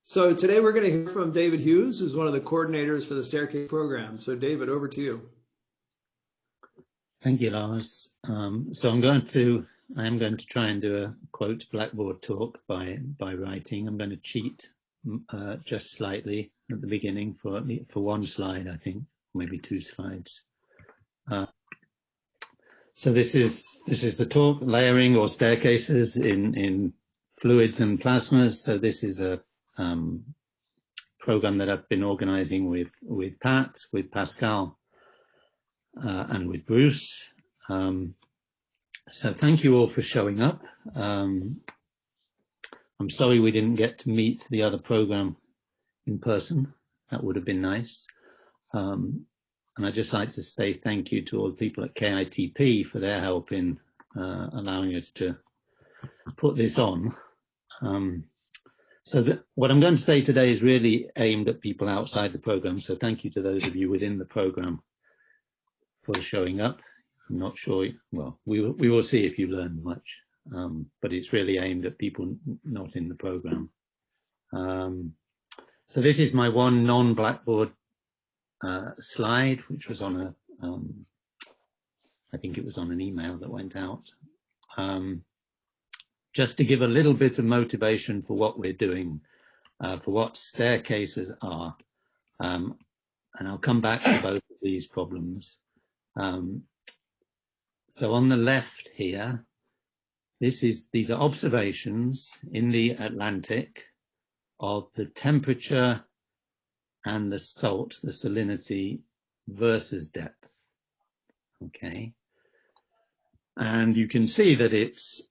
So today we're going to hear from David Hughes, who's one of the coordinators for the Staircase program. So David, over to you. Thank you, Lars. So I am going to try and do a quote Blackboard Talk by writing. I'm going to cheat just slightly at the beginning for one slide, I think, maybe two slides. So this is the talk, layering or staircases in fluids and plasmas. So this is a program that I've been organizing with Pat, with Pascal, and with Bruce. So thank you all for showing up. I'm sorry we didn't get to meet the other program in person. That would have been nice. And I'd just like to say thank you to all the people at KITP for their help in allowing us to put this on. So what I'm going to say today is really aimed at people outside the program. So thank you to those of you within the program for showing up. I'm not sure, well, we will see if you learned much, but it's really aimed at people not in the program. So this is my one non-Blackboard slide, which was on a, I think it was on an email that went out, just to give a little bit of motivation for what we're doing, for what staircases are, and I'll come back to both of these problems. So on the left here, these are observations in the Atlantic of the temperature and the salt, the salinity versus depth. Okay, and you can see that it's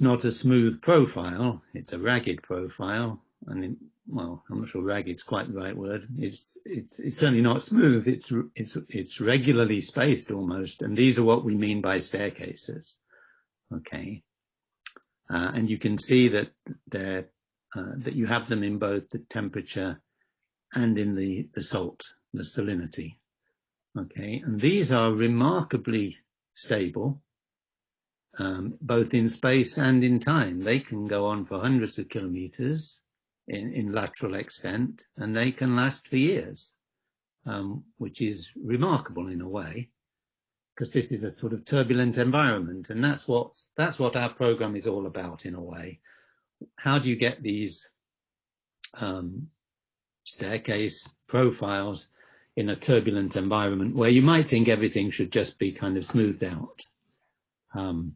not a smooth profile; it's a ragged profile, and well, I'm not sure ragged's quite the right word. It's certainly not smooth. It's regularly spaced almost, and these are what we mean by staircases. Okay, and you can see that that you have them in both the temperature and in the salt, the salinity. Okay, and these are remarkably stable, both in space and in time. They can go on for hundreds of kilometers in lateral extent, and they can last for years, which is remarkable in a way, because this is a sort of turbulent environment, and that's what our program is all about in a way. How do you get these staircase profiles in a turbulent environment where you might think everything should just be kind of smoothed out? And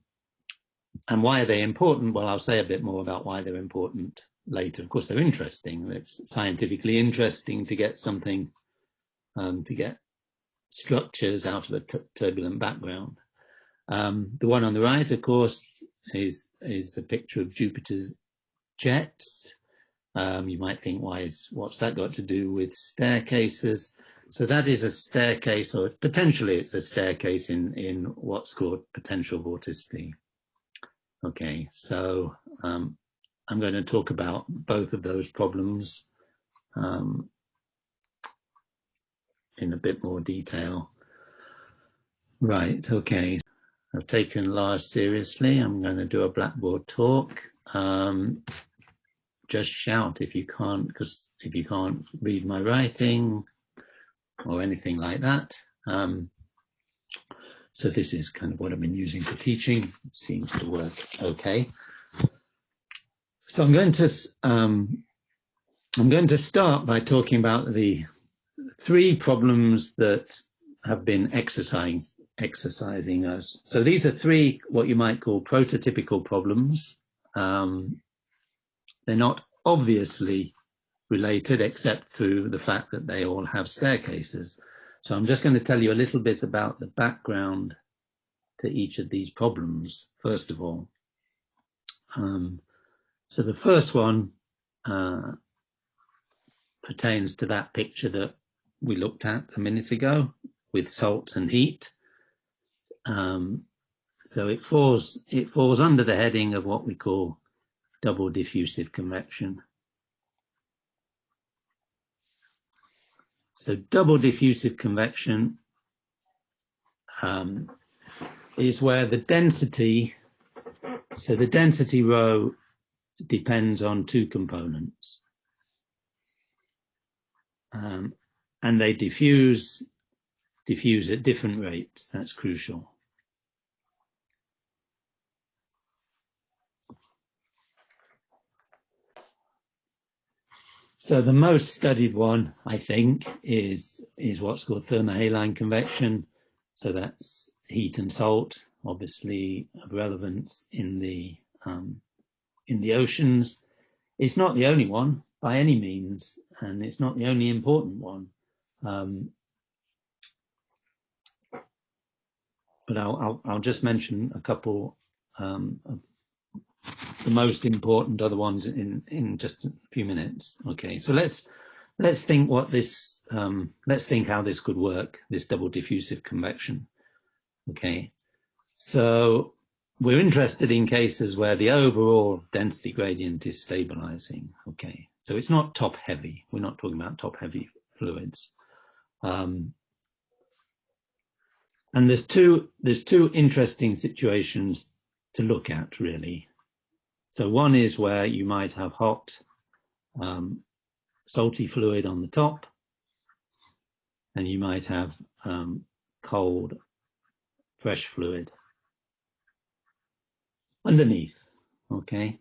why are they important? Well, I'll say a bit more about why they're important later. Of course, they're interesting. It's scientifically interesting to get something, to get structures out of a turbulent background. The one on the right, of course, is a picture of Jupiter's jets. You might think, what's that got to do with staircases? So that is a staircase, or potentially it's a staircase in what's called potential vorticity. Okay, so I'm going to talk about both of those problems in a bit more detail. Right, okay. I've taken Lars seriously. I'm going to do a Blackboard talk. Just shout if you can't, because if you can't read my writing or anything like that. So this is kind of what I've been using for teaching. It seems to work okay. So I'm going to start by talking about the three problems that have been exercising us. So these are three what you might call prototypical problems. They're not obviously related except through the fact that they all have staircases. So I'm just going to tell you a little bit about the background to each of these problems, first of all. So the first one pertains to that picture that we looked at a minute ago with salt and heat. So it falls under the heading of what we call double diffusive convection. So double diffusive convection is where the density, so the density rho depends on two components. And they diffuse at different rates. That's crucial. So the most studied one, I think, is what's called thermohaline convection. So that's heat and salt, obviously of relevance in the oceans. It's not the only one by any means, and it's not the only important one. But I'll just mention a couple of the most important other ones in just a few minutes. Okay, so let's think what this let's think how this could work, this double diffusive convection. Okay, so we're interested in cases where the overall density gradient is stabilizing. Okay, so it's not top heavy. We're not talking about top heavy fluids. And there's two interesting situations to look at, really. So one is where you might have hot, salty fluid on the top, and you might have cold, fresh fluid underneath. Okay.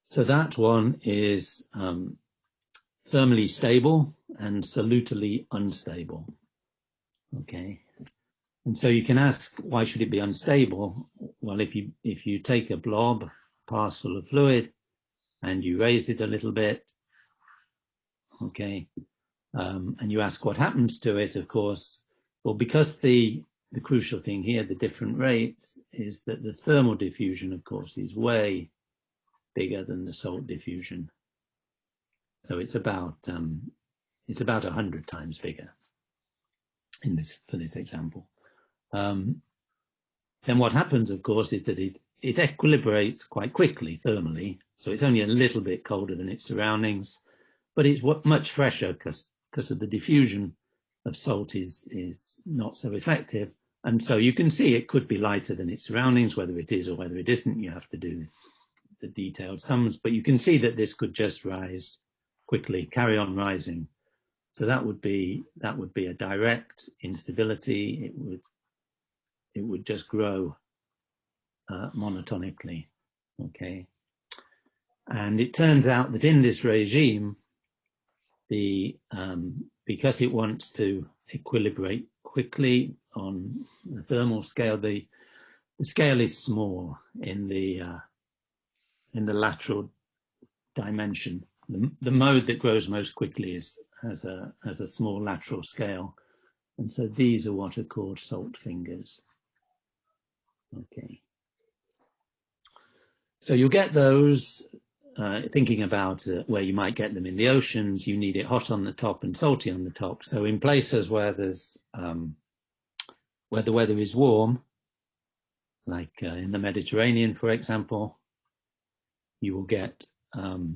So that one is thermally stable and solutally unstable. Okay. And so you can ask, why should it be unstable? Well, if you take a blob, parcel of fluid, and you raise it a little bit, okay, and you ask what happens to it, of course, well, because the crucial thing here, the different rates, is that the thermal diffusion, of course, is way bigger than the salt diffusion. So it's about 100 times bigger for this example. Then what happens, of course, is that it equilibrates quite quickly thermally. So it's only a little bit colder than its surroundings, but it's much fresher because of the diffusion of salt is not so effective. And so you can see it could be lighter than its surroundings, whether it is or whether it isn't. You have to do the detailed sums, but you can see that this could just rise quickly, carry on rising. So that would be a direct instability. It would just grow monotonically. Okay. And it turns out that in this regime, because it wants to equilibrate quickly on the thermal scale, the scale is small in the lateral dimension. The mode that grows most quickly has a small lateral scale, and so these are what are called salt fingers. Okay. So you'll get those. Thinking about where you might get them in the oceans, you need it hot on the top and salty on the top. So in places where there's where the weather is warm, like in the Mediterranean, for example, you will get the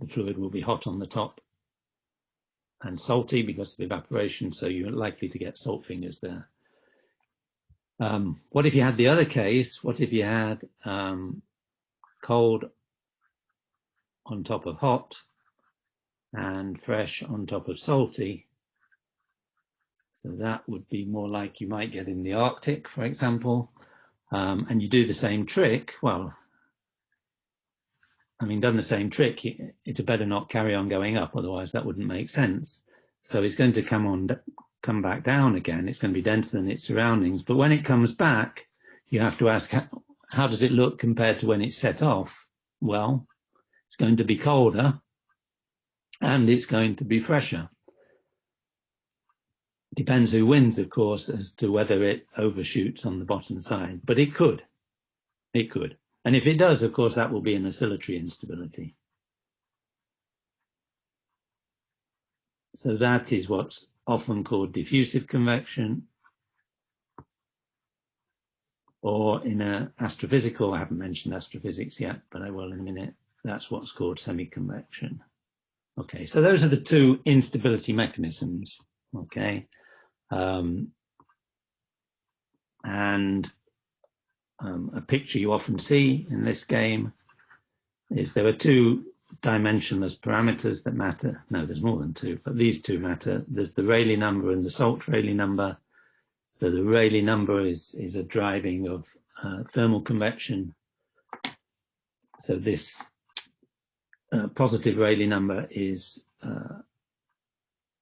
fluid will be hot on the top and salty because of evaporation. So you're likely to get salt fingers there. What if you had the other case? What if you had cold on top of hot and fresh on top of salty? So that would be more like you might get in the Arctic, for example. And you do the same trick. Well, I mean, done the same trick, it better not carry on going up, otherwise that wouldn't make sense. So it's going to come back down again. It's going to be denser than its surroundings. But when it comes back, you have to ask, how does it look compared to when it set off? Well, it's going to be colder and it's going to be fresher. Depends who wins, of course, as to whether it overshoots on the bottom side, but it could. It could. And if it does, of course, that will be an oscillatory instability. So that is what's often called diffusive convection, or in astrophysical, I haven't mentioned astrophysics yet, but I will in a minute, that's what's called semi-convection. Okay, so those are the two instability mechanisms, okay? And a picture you often see in this game is there are two dimensionless parameters that matter. No, there's more than two, but these two matter. There's the Rayleigh number and the salt Rayleigh number. So the Rayleigh number is a driving of thermal convection. So this positive Rayleigh number is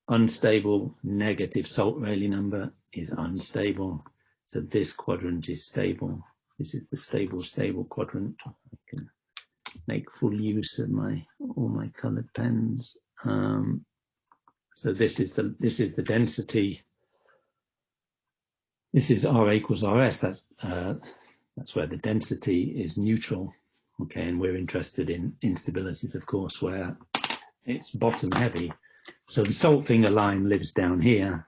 unstable, negative salt Rayleigh number is unstable. So this quadrant is stable. This is the stable quadrant. I can make full use of all my colored pens. So this is the density. This is R equals RS. That's where the density is neutral. Okay, and we're interested in instabilities, of course, where it's bottom heavy. So the salt finger line lives down here,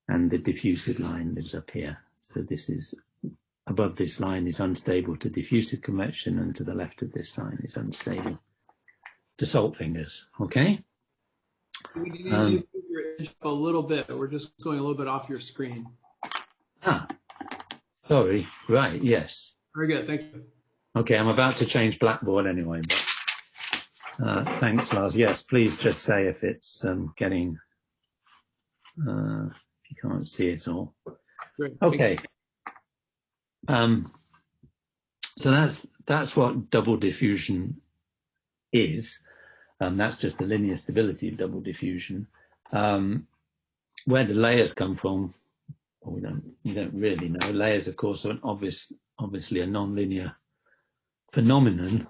and the diffusive line lives up here. So this is above this line is unstable to diffusive convection, and to the left of this line is unstable to salt fingers. Okay. We need to move your image a little bit. We're just going a little bit off your screen. Sorry. Right. Yes. Very good. Thank you. Okay. I'm about to change Blackboard anyway. But, thanks, Lars. Yes. Please just say if it's getting. If you can't see it all. Great. Okay. So that's what double diffusion is. That's just the linear stability of double diffusion. Where the layers come from, well, we don't really know. Layers, of course, are obviously a non-linear phenomenon.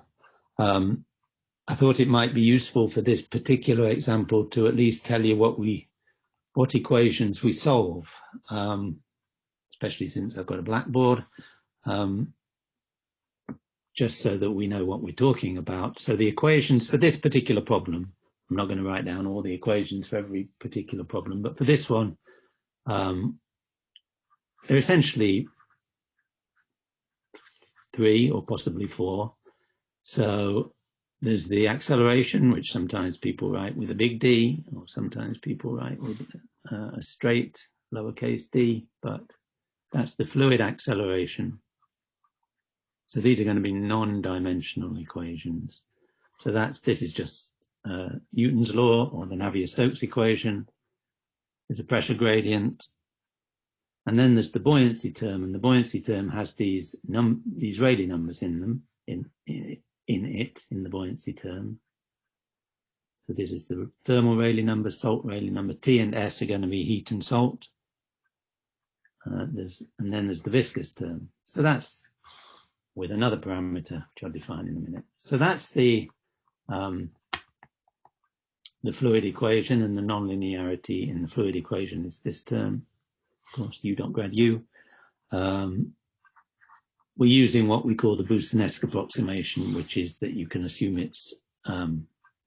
I thought it might be useful for this particular example to at least tell you what equations we solve, especially since I've got a Blackboard, just so that we know what we're talking about. So the equations for this particular problem, I'm not going to write down all the equations for every particular problem, but for this one, they're essentially 3 or possibly 4. So there's the acceleration, which sometimes people write with a big D, or sometimes people write with a straight lowercase d, but that's the fluid acceleration. So these are going to be non-dimensional equations. So this is just Newton's law, or the Navier-Stokes equation. There's a pressure gradient. And then there's the buoyancy term, and the buoyancy term has these Rayleigh numbers in them, in the buoyancy term. So this is the thermal Rayleigh number, salt Rayleigh number. T and S are going to be heat and salt. And then there's the viscous term. So that's with another parameter, which I'll define in a minute. So that's the fluid equation, and the nonlinearity in the fluid equation is this term. Of course, U dot grad U. We're using what we call the Boussinesq approximation, which is that you can assume it's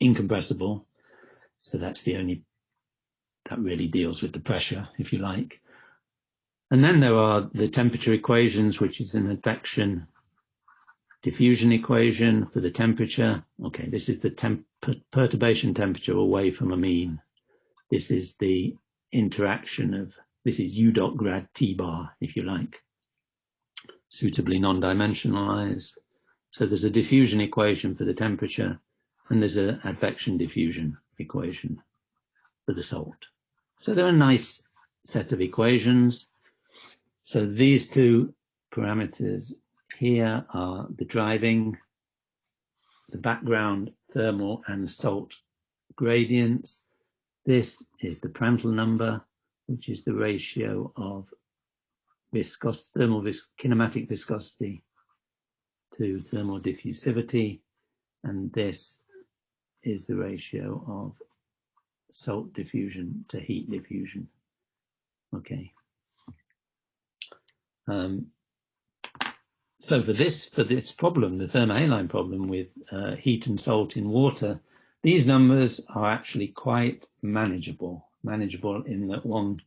incompressible. So that's that really deals with the pressure, if you like. And then there are the temperature equations, which is an advection diffusion equation for the temperature. Okay, this is the perturbation temperature away from a mean. This is the interaction this is U dot grad T bar, if you like, suitably non-dimensionalized. So there's a diffusion equation for the temperature, and there's an advection diffusion equation for the salt. So they're a nice set of equations. So these two parameters here are the driving, the background thermal and salt gradients. This is the Prandtl number, which is the ratio of kinematic viscosity to thermal diffusivity, and this is the ratio of salt diffusion to heat diffusion. Okay. So for this problem, the thermohaline problem with heat and salt in water, these numbers are actually quite manageable. Manageable in that one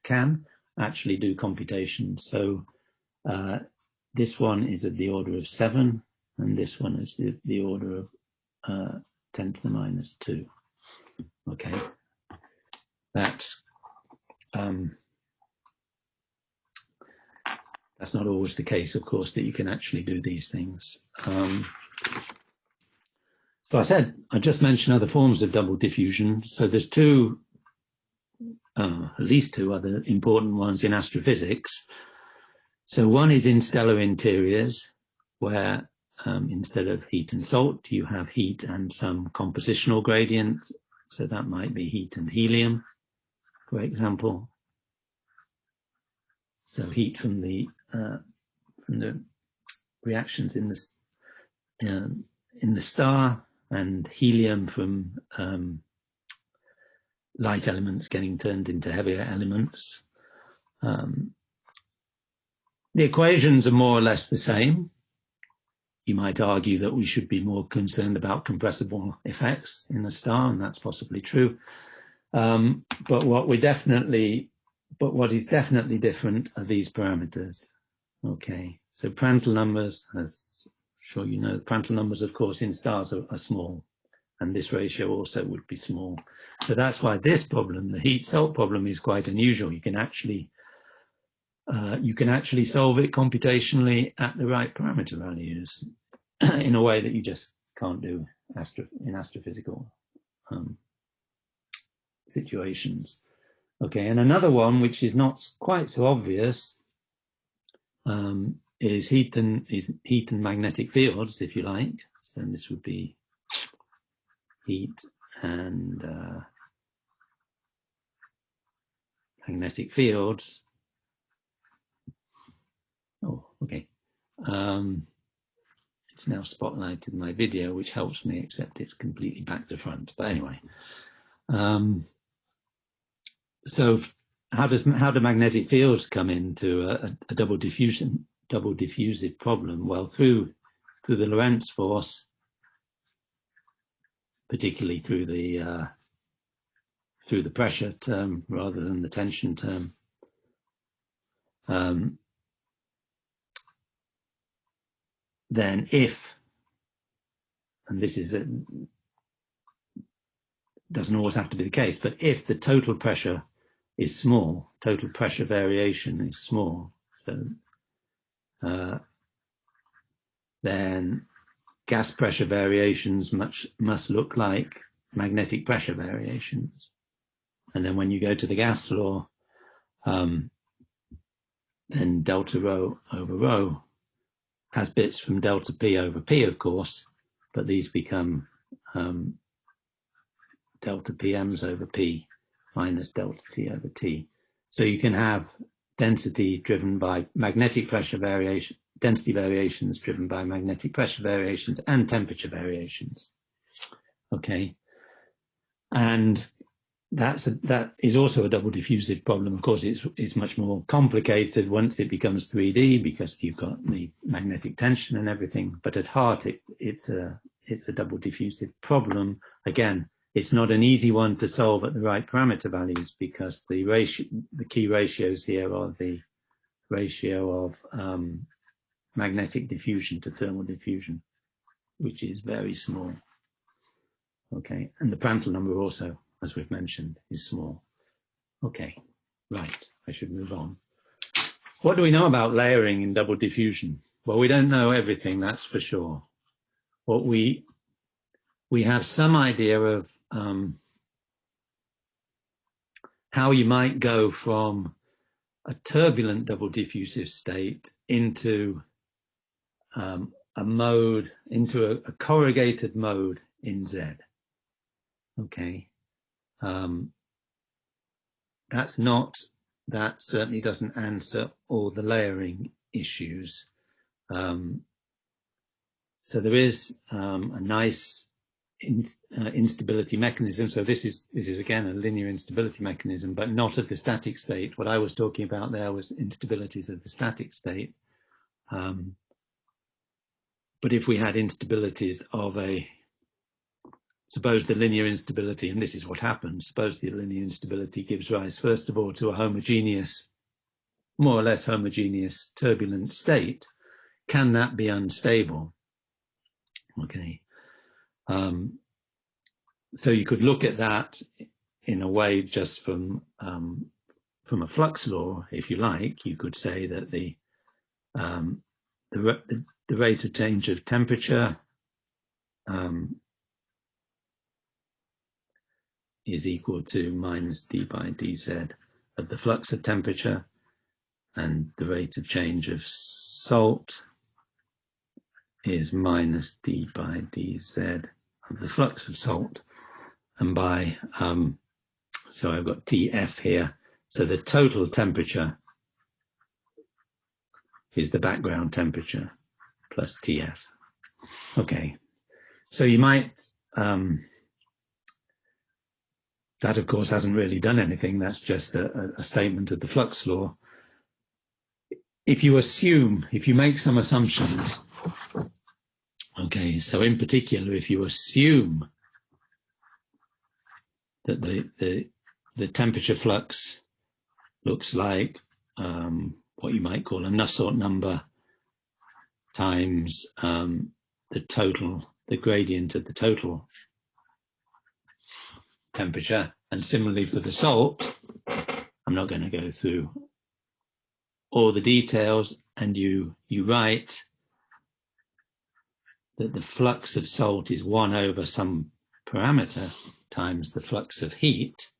can actually do computations. So this one is of the order of 7, and this one is the order of 10 to the minus 2. Okay, that's that's not always the case, of course, that you can actually do these things. So I just mentioned other forms of double diffusion. So there's at least two other important ones in astrophysics. So one is in stellar interiors, where instead of heat and salt, you have heat and some compositional gradient. So that might be heat and helium, for example. So heat from the reactions in the star, and helium from light elements getting turned into heavier elements. The equations are more or less the same. You might argue that we should be more concerned about compressible effects in the star, and that's possibly true. But what is definitely different are these parameters. Okay, so Prandtl numbers, as I'm sure you know, Prandtl numbers, of course, in stars are small, and this ratio also would be small. So that's why this problem, the heat-salt problem, is quite unusual. You can actually solve it computationally at the right parameter values in a way that you just can't do in astrophysical situations. Okay, and another one which is not quite so obvious is heat and magnetic fields, if you like. So this would be heat and magnetic fields. Oh, okay. It's now spotlighted my video, which helps me, except it's completely back to front. But anyway, so how do magnetic fields come into a double diffusive problem? Well, through the Lorentz force, particularly through the pressure term rather than the tension term. Then if, and this is doesn't always have to be the case, but if the total pressure is small, total pressure variation is small, so then gas pressure variations must look like magnetic pressure variations. And then when you go to the gas law, then delta rho over rho has bits from delta P over P, of course, but these become delta PMs over P minus delta T over T. So you can have density driven by magnetic pressure variation, density variations driven by magnetic pressure variations and temperature variations. Okay, and that is also a double diffusive problem. Of course, it's much more complicated once it becomes 3D because you've got the magnetic tension and everything. But at heart, it's a double diffusive problem. Again, it's not an easy one to solve at the right parameter values because the key ratios here are the ratio of magnetic diffusion to thermal diffusion, which is very small. Okay, and the Prandtl number also, as we've mentioned, is small. Okay, right, I should move on. What do we know about layering in double diffusion? Well, we don't know everything, that's for sure. What we have some idea of how you might go from a turbulent double diffusive state into a mode, into a corrugated mode in Z. Okay. That certainly doesn't answer all the layering issues. So there is a nice instability mechanism. So this is again a linear instability mechanism, but not at the static state. What I was talking about there was instabilities at the static state. But if we had instabilities of suppose the linear instability, and this is what happens, suppose the linear instability gives rise, first of all, to a homogeneous, more or less homogeneous turbulent state, can that be unstable? Okay. So you could look at that in a way just from a flux law, if you like. You could say that the the rate of change of temperature is equal to minus d by dz of the flux of temperature, and the rate of change of salt is minus d by dz of the flux of salt. And by, so I've got Tf here, so the total temperature is the background temperature plus Tf. Okay, so you might, that of course hasn't really done anything, that's just a statement of the flux law. If you assume, if you make some assumptions, okay, so in particular, if you assume that the temperature flux looks like what you might call a Nusselt number times the gradient of the total temperature, and similarly for the salt, I'm not going to go through all the details, and you write that the flux of salt is 1 over some parameter times the flux of heat,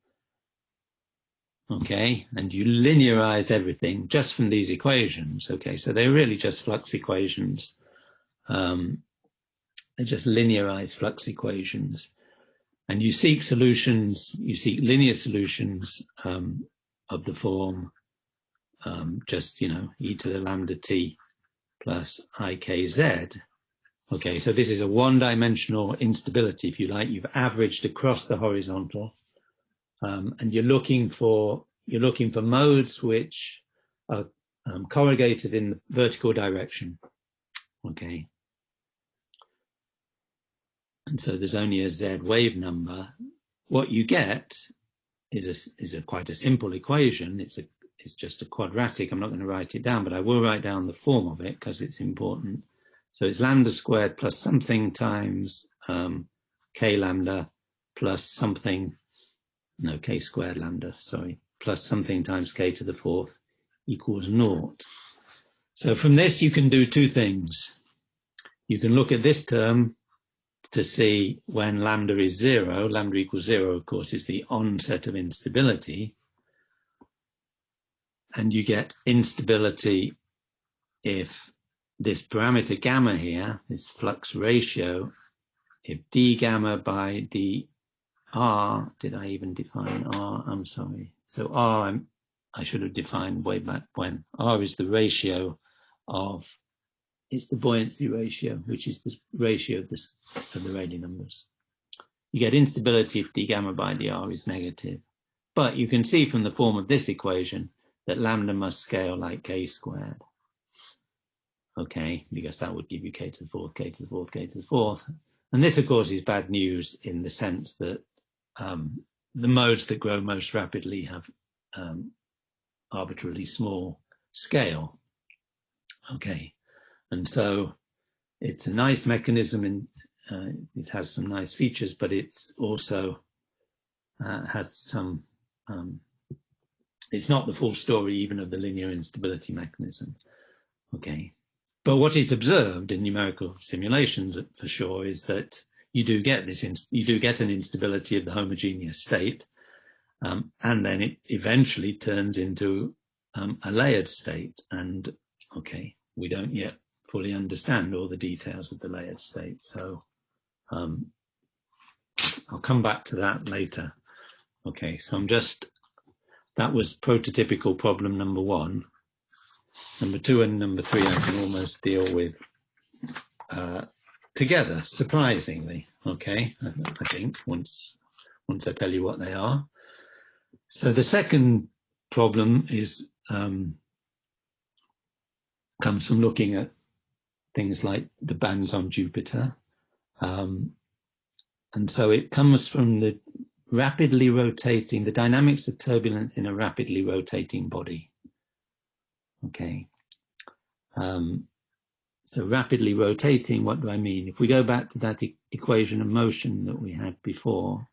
okay, and you linearize everything just from these equations, okay, so they're really just flux equations, they're just linearized flux equations, and you seek solutions, you seek linear solutions of the form just, you know, e to the lambda t plus ikz. Okay, so this is a one-dimensional instability, if you like. You've averaged across the horizontal, and you're looking for modes which are corrugated in the vertical direction. Okay, and so there's only a z wave number. What you get is quite a simple equation. It's just a quadratic. I'm not going to write it down, but I will write down the form of it because it's important. So it's lambda squared plus something times k lambda plus something, no, k squared lambda, sorry, plus something times k to the 4th equals 0. So from this you can do two things. You can look at this term to see when lambda is 0, lambda equals 0, of course, is the onset of instability. And you get instability if this parameter gamma here, this flux ratio, if d gamma by dr, did I even define r? I'm sorry. So r, I should have defined way back when. R is the ratio of, it's the buoyancy ratio, which is the ratio of the Rayleigh numbers. You get instability if d gamma by dr is negative. But you can see from the form of this equation that lambda must scale like k squared. Okay, because that would give you k to the 4th, k to the 4th, k to the 4th. And this, of course, is bad news in the sense that the modes that grow most rapidly have arbitrarily small scale. Okay, and so it's a nice mechanism, and it has some nice features, but it's also has some, it's not the full story even of the linear instability mechanism. Okay. But what is observed in numerical simulations, for sure, is that you do get this. You do get an instability of the homogeneous state, and then it eventually turns into a layered state. And okay, we don't yet fully understand all the details of the layered state. So I'll come back to that later. Okay, so that was prototypical problem number 1. Number 2 and number 3 I can almost deal with together, surprisingly. Okay, I think once I tell you what they are. So the second problem is comes from looking at things like the bands on Jupiter, and so it comes from the dynamics of turbulence in a rapidly rotating body. Okay, so rapidly rotating, what do I mean? If we go back to that equation of motion that we had before,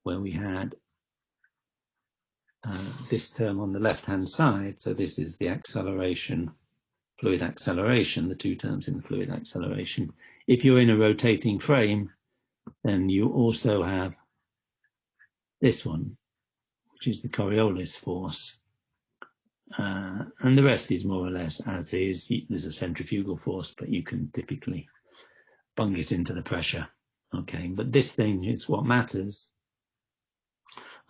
where we had this term on the left-hand side. So this is the acceleration, fluid acceleration, the two terms in the fluid acceleration. If you're in a rotating frame, then you also have this one, which is the Coriolis force. And the rest is more or less as is. There's a centrifugal force, but you can typically bung it into the pressure. Okay, but this thing is what matters.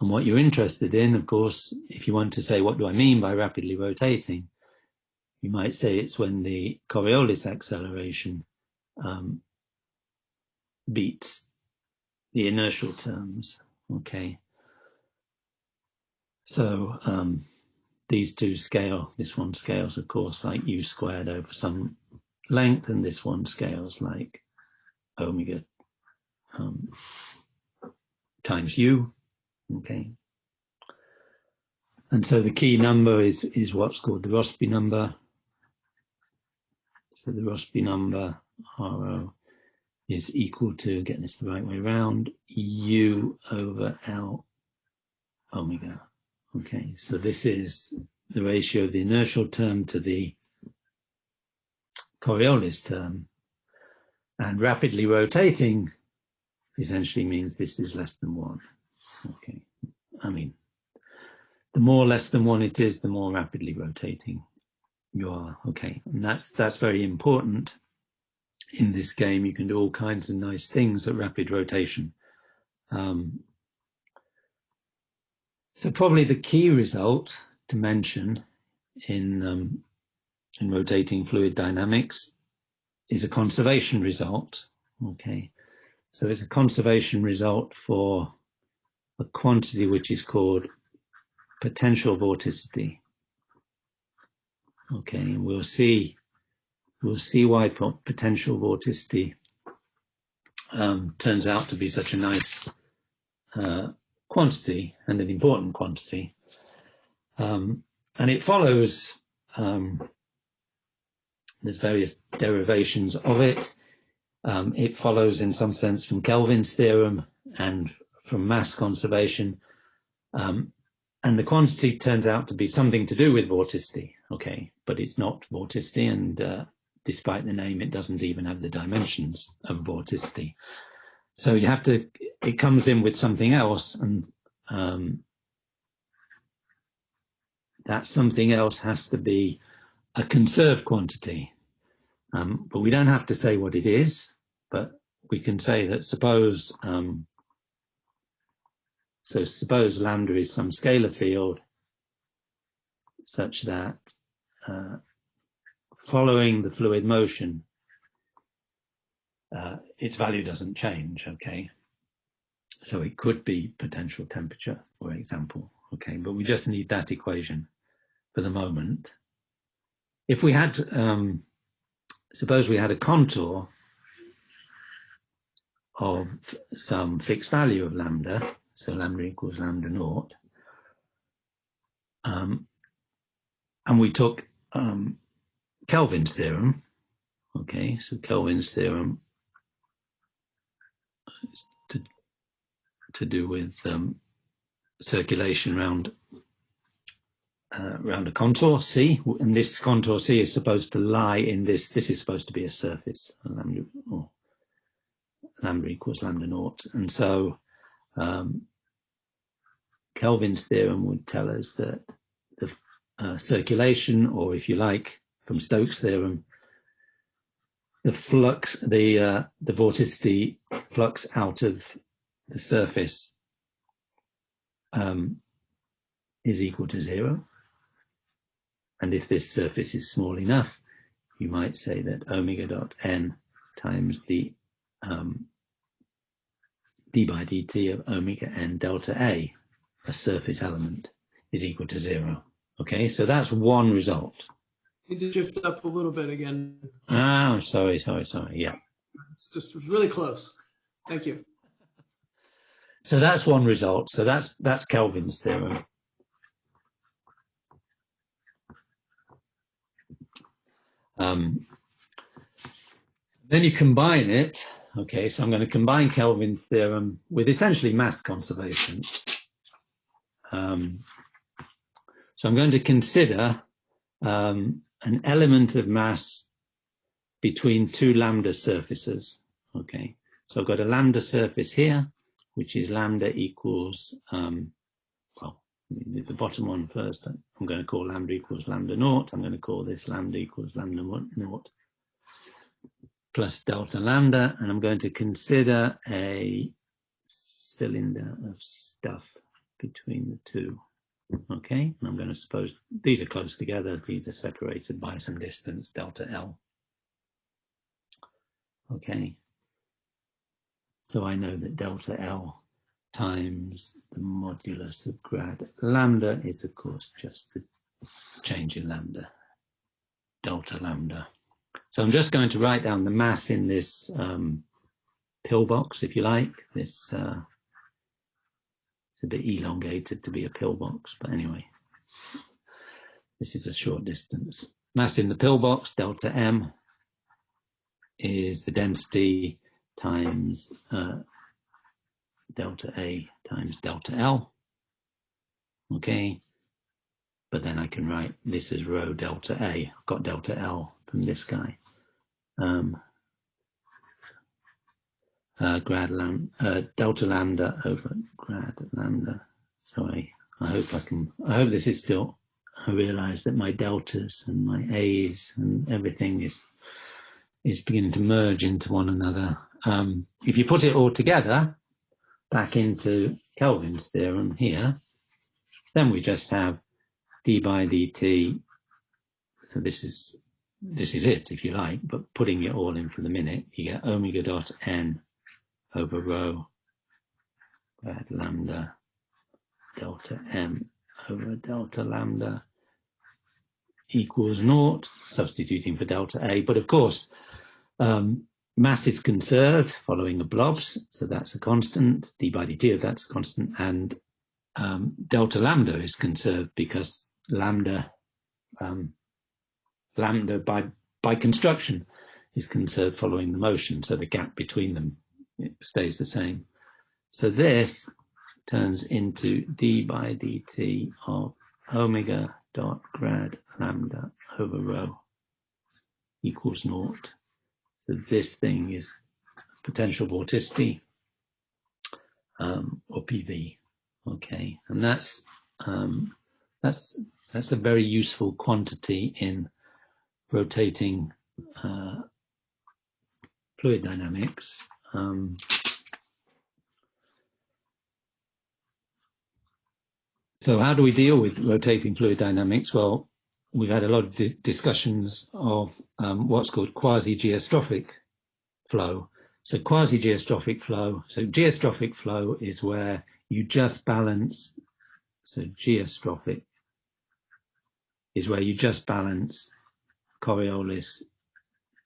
And what you're interested in, of course, if you want to say, what do I mean by rapidly rotating? You might say it's when the Coriolis acceleration beats the inertial terms. Okay. So these two scale, this one scales, of course, like u squared over some length, and this one scales like omega times u. Okay. And so the key number is what's called the Rossby number. So the Rossby number, RO, is equal to, getting this the right way around, u over L omega. Okay, so this is the ratio of the inertial term to the Coriolis term. And rapidly rotating essentially means this is less than 1. Okay, I mean, the more less than 1 it is, the more rapidly rotating you are. Okay, and that's very important. In this game, you can do all kinds of nice things at rapid rotation. So probably the key result to mention in rotating fluid dynamics is a conservation result. Okay, so it's a conservation result for a quantity which is called potential vorticity. Okay, and we'll see why potential vorticity turns out to be such a nice quantity and an important quantity. And it follows, there's various derivations of it. It follows in some sense from Kelvin's theorem and from mass conservation. And the quantity turns out to be something to do with vorticity, okay, but it's not vorticity, and despite the name, it doesn't even have the dimensions of vorticity. So you have to, it comes in with something else, and that something else has to be a conserved quantity. But we don't have to say what it is, but we can say that suppose lambda is some scalar field such that following the fluid motion, its value doesn't change, okay? So it could be potential temperature, for example, okay? But we just need that equation for the moment. If we had, suppose we had a contour of some fixed value of lambda, so lambda equals lambda naught, and we took Kelvin's theorem, okay, so Kelvin's theorem is to do with circulation around a contour C, and this contour C is supposed to lie in this is supposed to be a surface, lambda equals lambda naught, and so Kelvin's theorem would tell us that the circulation, or if you like, from Stokes' theorem, the flux, the vorticity flux out of the surface is equal to 0. And if this surface is small enough, you might say that omega dot n times the d by dt of omega n delta A, a surface element, is equal to 0. Okay, so that's one result. You need to shift up a little bit again. Ah, sorry. Yeah. It's just really close. Thank you. So that's one result. So that's Kelvin's theorem. Then you combine it. Okay, so I'm going to combine Kelvin's theorem with essentially mass conservation. So I'm going to consider an element of mass between two lambda surfaces. Okay, so I've got a lambda surface here, which is lambda equals, well, the bottom one first. I'm going to call lambda equals lambda naught. I'm going to call this lambda equals lambda naught plus delta lambda, and I'm going to consider a cylinder of stuff between the two. Okay, and I'm going to suppose these are close together, these are separated by some distance, delta L. Okay, so I know that delta L times the modulus of grad lambda is, of course, just the change in lambda, delta lambda. So I'm just going to write down the mass in this pillbox, if you like. This it's a bit elongated to be a pillbox, but anyway, this is a short distance. Mass in the pillbox, delta M, is the density times delta A times delta L. Okay, but then I can write this as rho delta A. I've got delta L from this guy. Delta lambda over grad lambda. So I hope this is still, I realize that my deltas and my A's and everything is beginning to merge into one another. If you put it all together back into Kelvin's theorem here, then we just have d by dt. So this is it, if you like, but putting it all in for the minute, you get omega dot n over rho grad lambda delta m over delta lambda equals naught, substituting for delta A. But of course, mass is conserved following the blobs, so that's a constant, d by dt of that's a constant, and delta lambda is conserved because lambda by construction is conserved following the motion, so the gap between them, it stays the same. So this turns into d by dt of omega dot grad lambda over rho equals naught. So this thing is potential vorticity, or PV. Okay, and that's a very useful quantity in rotating fluid dynamics. So how do we deal with rotating fluid dynamics? Well, we've had a lot of discussions of what's called quasi-geostrophic flow. So quasi-geostrophic flow, so geostrophic flow is where you just balance, so geostrophic is where you just balance Coriolis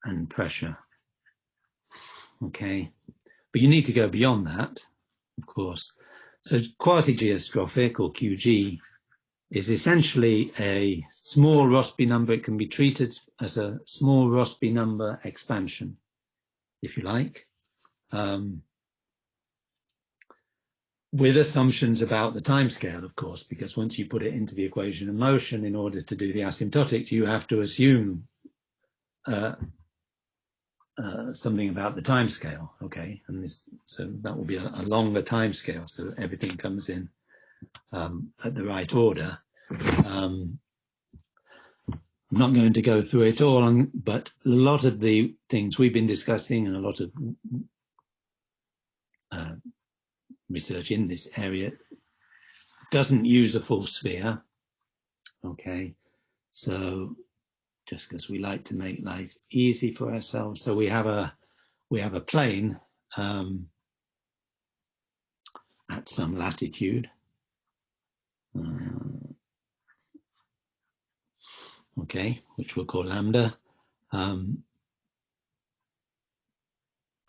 and pressure. Okay, but you need to go beyond that, of course. So quasi-geostrophic, or QG, is essentially a small Rossby number. It can be treated as a small Rossby number expansion, if you like, with assumptions about the timescale, of course, because once you put it into the equation of motion, in order to do the asymptotics, you have to assume something about the time scale, okay, and so that will be a longer time scale, so everything comes in at the right order. I'm not going to go through it all, but a lot of the things we've been discussing and a lot of research in this area doesn't use a full sphere, okay, so just because we like to make life easy for ourselves. So we have a plane at some latitude. Okay, which we'll call lambda. And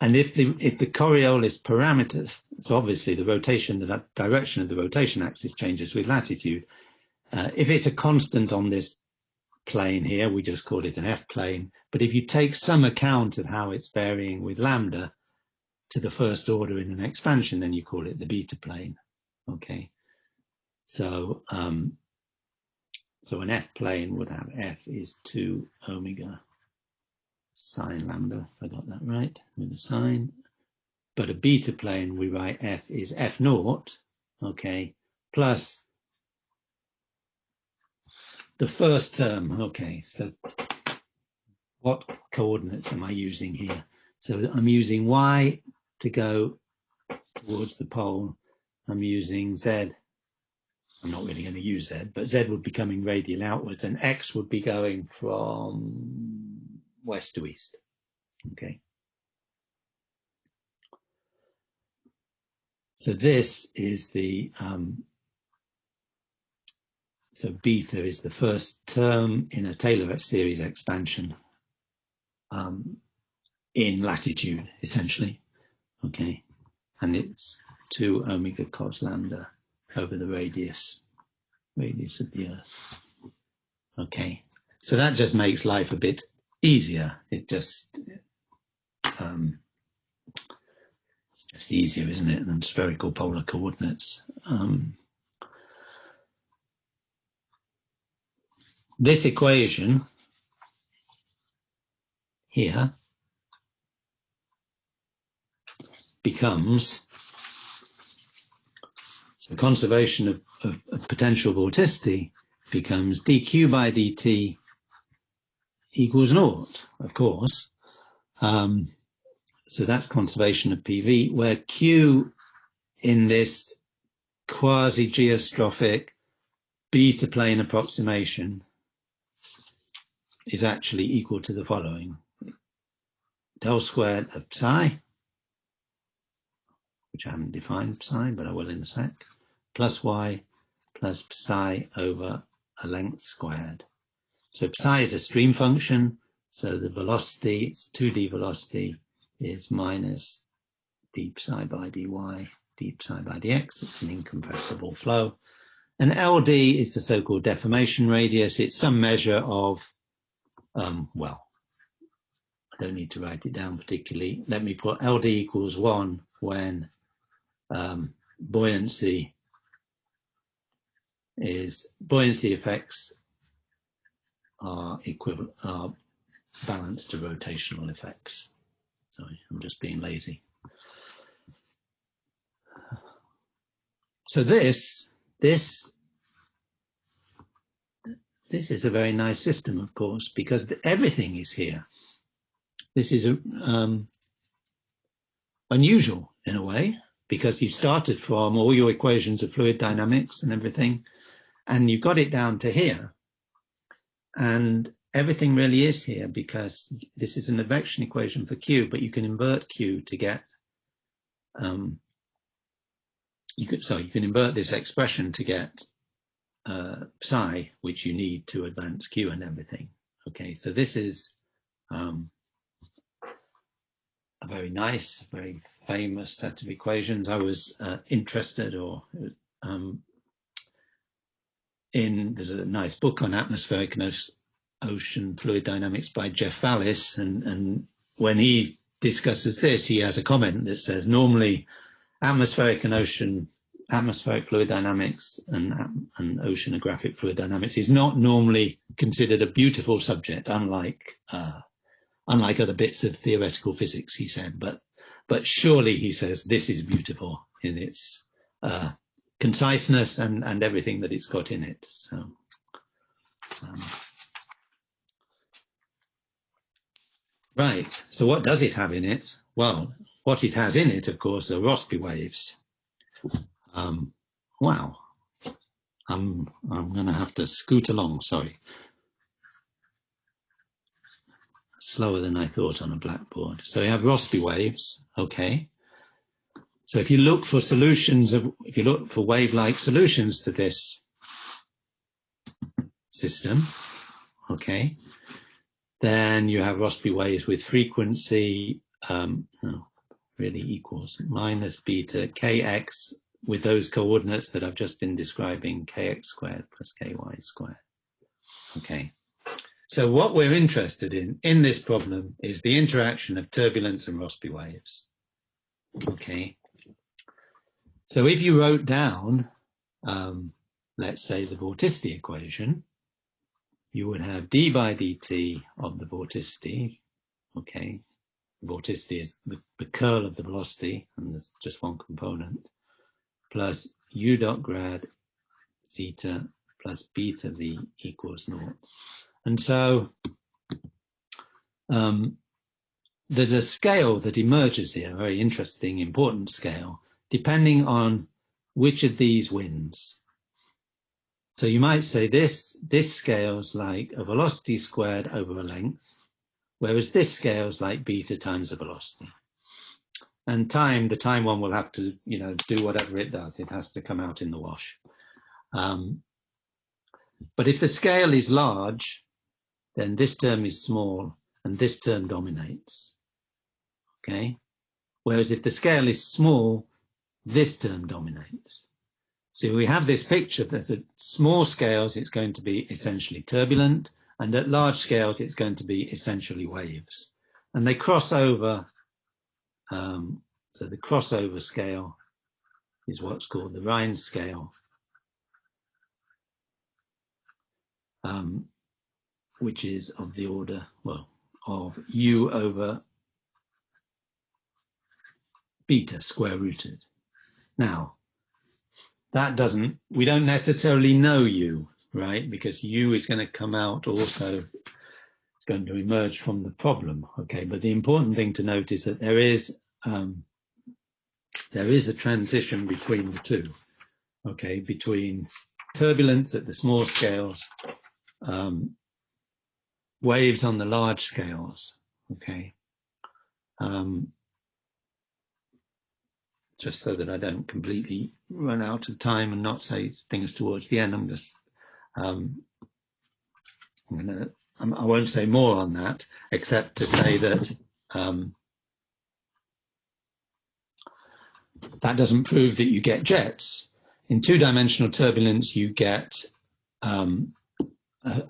if the Coriolis parameters, so obviously the rotation, the direction of the rotation axis changes with latitude. If it's a constant on this plane here, we just call it an F plane. But if you take some account of how it's varying with lambda to the first order in an expansion, then you call it the beta plane. Okay, so So an F plane would have F is 2 omega sine lambda, if I got that right, with the sine. But a beta plane, we write F is F naught, okay, plus the first term, okay, so what coordinates am I using here? So I'm using Y to go towards the pole. I'm using Z. I'm not really going to use Z, but Z would be coming radial outwards, and X would be going from west to east. Okay. So this is the, so beta is the first term in a Taylor series expansion in latitude, essentially. Okay. And it's 2 omega cos lambda over the radius of the Earth. Okay, so that just makes life a bit easier. It's just easier, isn't it, than spherical polar coordinates. This equation here becomes, so conservation of potential vorticity becomes dq by dt equals naught, of course. So that's conservation of PV, where Q in this quasi-geostrophic beta plane approximation is actually equal to the following. Del squared of psi, which I haven't defined psi, but I will in a sec, plus y plus psi over a length squared. So psi is a stream function, so the velocity, it's 2d velocity, is minus d psi by dy, d psi by dx. It's an incompressible flow. And LD is the so-called deformation radius. It's some measure of, well, I don't need to write it down particularly. Let me put LD equals 1 when buoyancy effects are equivalent, are balanced to rotational effects. Sorry, I'm just being lazy. So this is a very nice system, of course, because everything is here. This is unusual in a way, because you started from all your equations of fluid dynamics and everything, and you got it down to here. And everything really is here, because this is an advection equation for Q, but you can invert Q to get, you can invert this expression to get psi, which you need to advance Q and everything. Okay, so this is a very nice, very famous set of equations. I was interested there's a nice book on atmospheric and ocean fluid dynamics by Jeff Vallis, and when he discusses this, he has a comment that says normally atmospheric fluid dynamics and oceanographic fluid dynamics is not normally considered a beautiful subject, unlike other bits of theoretical physics, he said, but surely, he says, this is beautiful in its conciseness and everything that it's got in it. So right, so what does it have in it? Well, what it has in it, of course, are Rossby waves. Wow, I'm going to have to scoot along, sorry. Slower than I thought on a blackboard. So you have Rossby waves, okay. So if you look for if you look for wave-like solutions to this system, okay, then you have Rossby waves with frequency, really equals minus beta kx with those coordinates that I've just been describing, kx squared plus ky squared. Okay. So what we're interested in this problem is the interaction of turbulence and Rossby waves. Okay. So if you wrote down, let's say, the vorticity equation, you would have d by dt of the vorticity, okay? Vorticity is the curl of the velocity, and there's just one component, plus u dot grad zeta plus beta v equals 0. And so there's a scale that emerges here, a very interesting, important scale, depending on which of these wins. So you might say this scales like a velocity squared over a length, whereas this scales like beta times the velocity. And the time one will have to, do whatever it does. It has to come out in the wash. But if the scale is large, then this term is small and this term dominates. Okay? Whereas if the scale is small, this term dominates. So we have this picture that at small scales, it's going to be essentially turbulent, and at large scales, it's going to be essentially waves. And they cross over. So the crossover scale is what's called the Rhine scale, which is of the order, of u over beta square rooted. Now, we don't necessarily know u, right? Because u is going to come out also, it's going to emerge from the problem, okay? But the important thing to note is that there is a transition between the two, okay? Between turbulence at the small scales, waves on the large scales, okay? Just so that I don't completely run out of time and not say things towards the end, I'm just, I won't say more on that, except to say that that doesn't prove that you get jets. In two-dimensional turbulence, you get an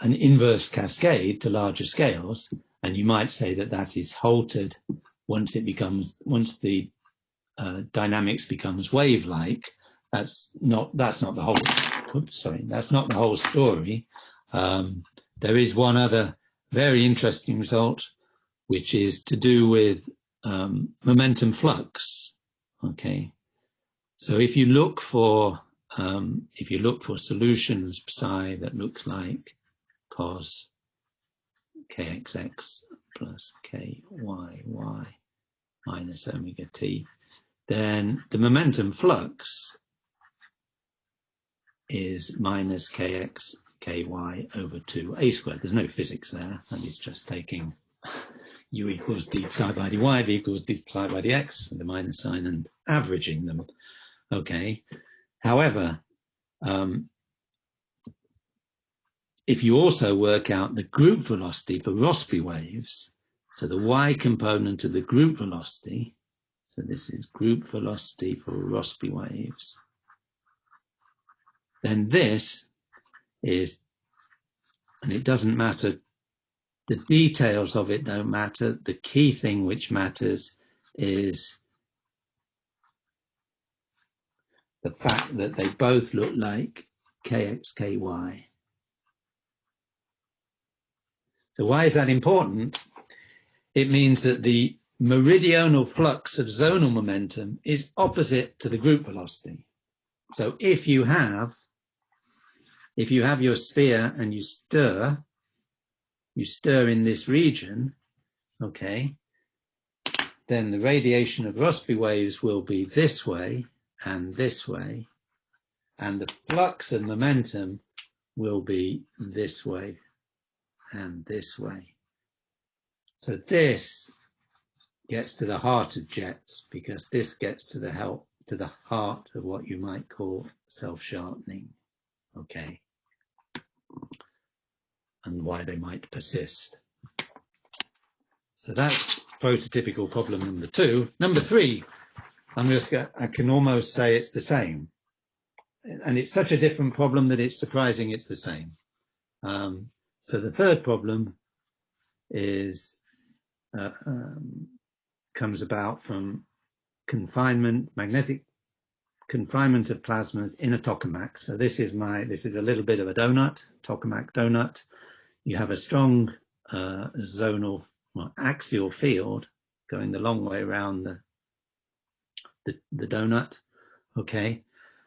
inverse cascade to larger scales, and you might say that that is halted once the dynamics becomes wave-like. That's not the whole story. There is one other very interesting result, which is to do with momentum flux. Okay, so if you look for solutions psi that looks like cos kxx plus kyy minus omega t, then the momentum flux is minus kx ky over 2a squared. There's no physics there, and it's just taking u equals d psi by dy, v equals d psi by dx with the minus sign and averaging them. Okay. However, if you also work out the group velocity for Rossby waves, so the y component of the group velocity, so this is group velocity for Rossby waves, then this is, and it doesn't matter, the details of it don't matter. The key thing which matters is the fact that they both look like kx, ky. So why is that important? It means that the meridional flux of zonal momentum is opposite to the group velocity. So if you have your sphere and you stir in this region, okay, then the radiation of Rossby waves will be this way, and the flux of momentum will be this way and this way. So this gets to the heart of jets, because this gets to the heart of what you might call self-sharpening, okay, and why they might persist. So that's prototypical problem number 2. Number 3, I can almost say it's the same. And it's such a different problem that it's surprising it's the same. So the third problem is comes about from magnetic confinement of plasmas in a tokamak. So this is a little bit of a donut, Tokamak donut. you have a strong zonal, well, axial field going the long way around the donut, okay?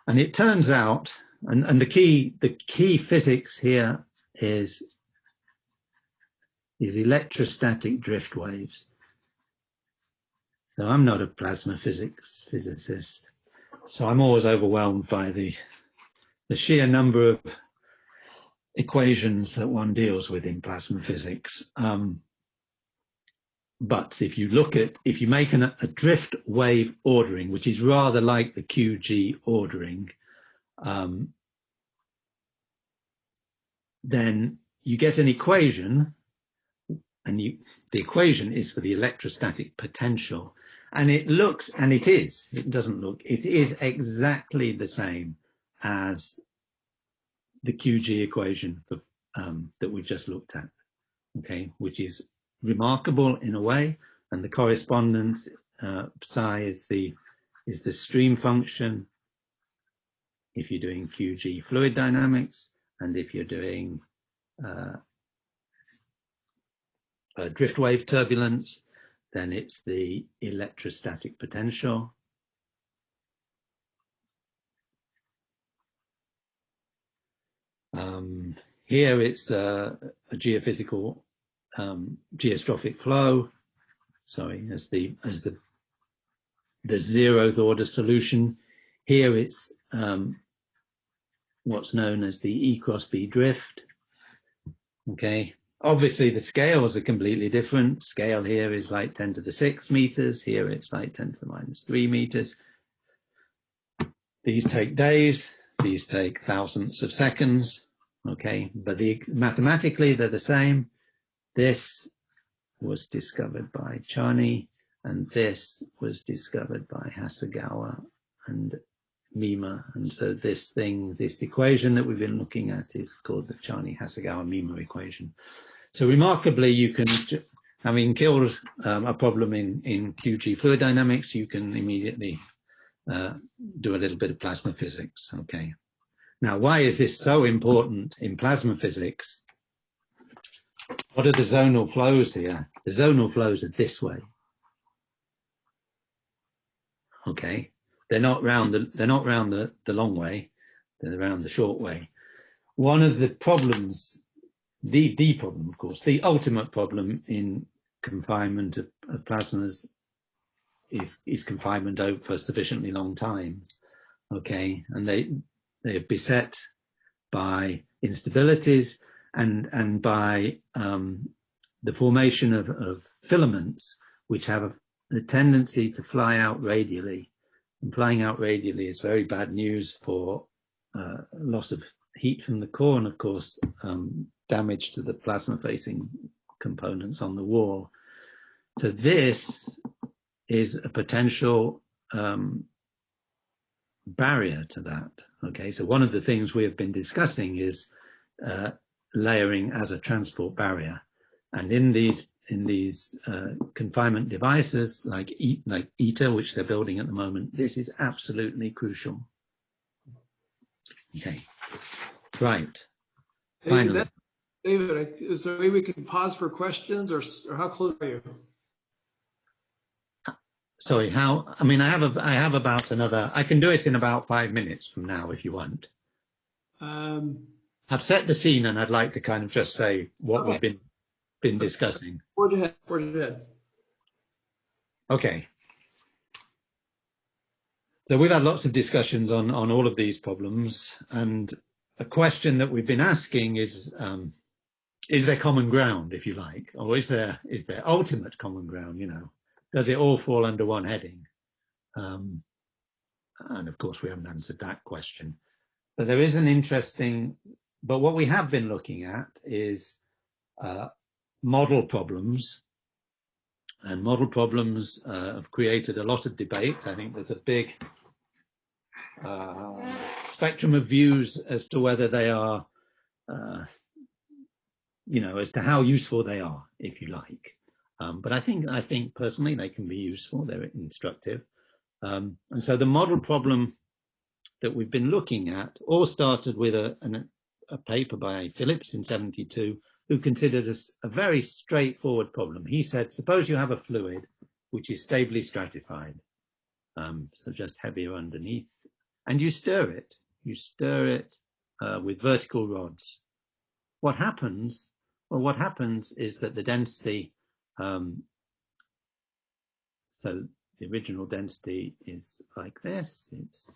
And it turns out, and the key physics here is electrostatic drift waves. So I'm not a plasma physics physicist, so I'm always overwhelmed by the sheer number of equations that one deals with in plasma physics. But if you make a drift wave ordering, which is rather like the QG ordering, then you get an equation, and the equation is for the electrostatic potential, and it is exactly the same as the QG equation for, that we just looked at, okay, which is remarkable in a way. And the correspondence, psi is the stream function if you're doing QG fluid dynamics, and if you're doing drift wave turbulence, then it's the electrostatic potential. Here it's a geophysical geostrophic flow, sorry, as the 0th order solution. Here it's what's known as the E cross B drift, okay? Obviously the scales are completely different. Scale here is like 10 to the 6 meters, here it's like 10 to the minus 3 meters. These take days, these take thousandths of seconds, okay? But mathematically they're the same. This was discovered by Charney, and this was discovered by Hasegawa and Mima. And so this equation that we've been looking at is called the Charney-Hasegawa-Mima equation. So remarkably, you can, having killed a problem in QG fluid dynamics, you can immediately do a little bit of plasma physics, okay? Now, why is this so important in plasma physics? What are the zonal flows here? The zonal flows are this way, okay? They're not round the long way, they're around the short way. One of the problems, the problem, of course, the ultimate problem in confinement of plasmas is confinement over for a sufficiently long time, okay? And they are beset by instabilities and by the formation of filaments, which have the tendency to fly out radially. And flying out radially is very bad news for loss of heat from the core, and of course damage to the plasma-facing components on the wall. So this is a potential barrier to that. Okay, so one of the things we have been discussing is layering as a transport barrier, and in these confinement devices like ITER, which they're building at the moment, this is absolutely crucial. Okay, right. Finally, David, is there a way we can pause for questions, or how close are you? Sorry, how? I mean, I have about another. I can do it in about 5 minutes from now if you want. I've set the scene, and I'd like to kind of just say what we've been discussing. Forge ahead. Okay. So we've had lots of discussions on all of these problems, and a question that we've been asking is there common ground, if you like, or is there ultimate common ground? You know, does it all fall under one heading? And of course, we haven't answered that question. But there is an interesting. But what we have been looking at is model problems, and model problems have created a lot of debate. I think there's a big spectrum of views as to whether they are, you know, as to how useful they are, if you like. But I think personally they can be useful. They're instructive, and so the model problem that we've been looking at all started with a paper by Phillips in '72, who considered a very straightforward problem. He said, suppose you have a fluid which is stably stratified, so just heavier underneath, and you stir it. You stir it with vertical rods. What happens? Well, what happens is that the density, so the original density is like this. It's